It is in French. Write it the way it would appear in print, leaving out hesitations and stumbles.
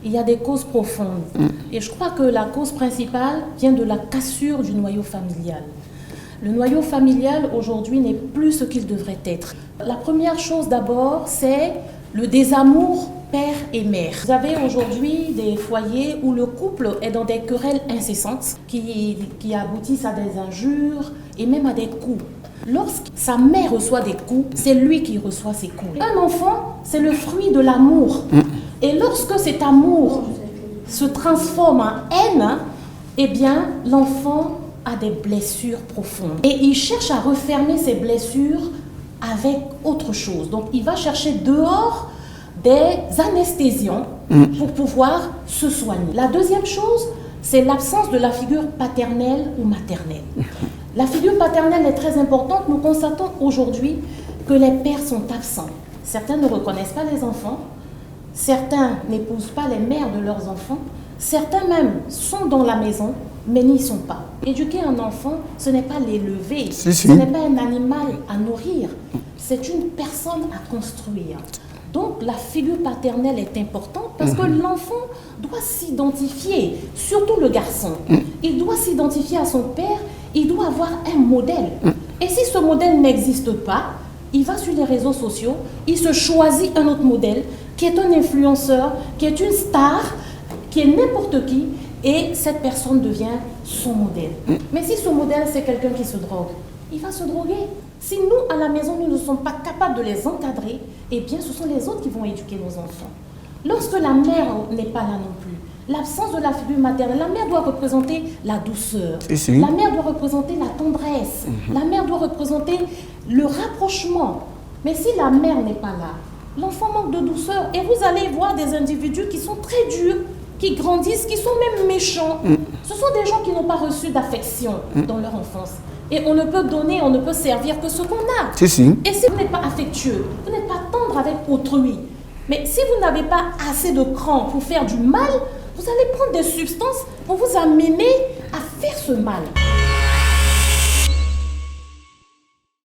il y a des causes profondes. Et je crois que la cause principale vient de la cassure du noyau familial. Le noyau familial aujourd'hui n'est plus ce qu'il devrait être. La première chose d'abord, c'est le désamour père et mère. Vous avez aujourd'hui des foyers où le couple est dans des querelles incessantes qui aboutissent à des injures et même à des coups. Lorsque sa mère reçoit des coups, c'est lui qui reçoit ses coups. Un enfant, c'est le fruit de l'amour. Et lorsque cet amour se transforme en haine, eh bien, l'enfant a des blessures profondes. Et il cherche à refermer ses blessures avec autre chose. Donc, il va chercher dehors des anesthésiants pour pouvoir se soigner. La deuxième chose, c'est l'absence de la figure paternelle ou maternelle. La figure paternelle est très importante. Nous constatons aujourd'hui que les pères sont absents. Certains ne reconnaissent pas les enfants, certains n'épousent pas les mères de leurs enfants, certains même sont dans la maison, mais n'y sont pas. Éduquer un enfant, ce n'est pas l'élever, ce n'est pas un animal à nourrir, c'est une personne à construire. Donc la figure paternelle est importante parce que l'enfant doit s'identifier, surtout le garçon. Il doit s'identifier à son père, il doit avoir un modèle. Et si ce modèle n'existe pas, il va sur les réseaux sociaux, il se choisit un autre modèle qui est un influenceur, qui est une star, qui est n'importe qui, et cette personne devient son modèle. Mais si ce modèle, c'est quelqu'un qui se drogue, il va se droguer. Si nous, à la maison, nous ne sommes pas capables de les encadrer, eh bien, ce sont les autres qui vont éduquer nos enfants. Lorsque la mère n'est pas là non plus, l'absence de la figure maternelle, la mère doit représenter la douceur, la mère doit représenter la tendresse, la mère doit représenter le rapprochement. Mais si la mère n'est pas là, l'enfant manque de douceur et vous allez voir des individus qui sont très durs, qui grandissent, qui sont même méchants. Ce sont des gens qui n'ont pas reçu d'affection dans leur enfance. Et on ne peut donner, on ne peut servir que ce qu'on a. Et si vous n'êtes pas affectueux, vous n'êtes pas tendre avec autrui, mais si vous n'avez pas assez de cran pour faire du mal, vous allez prendre des substances pour vous amener à faire ce mal.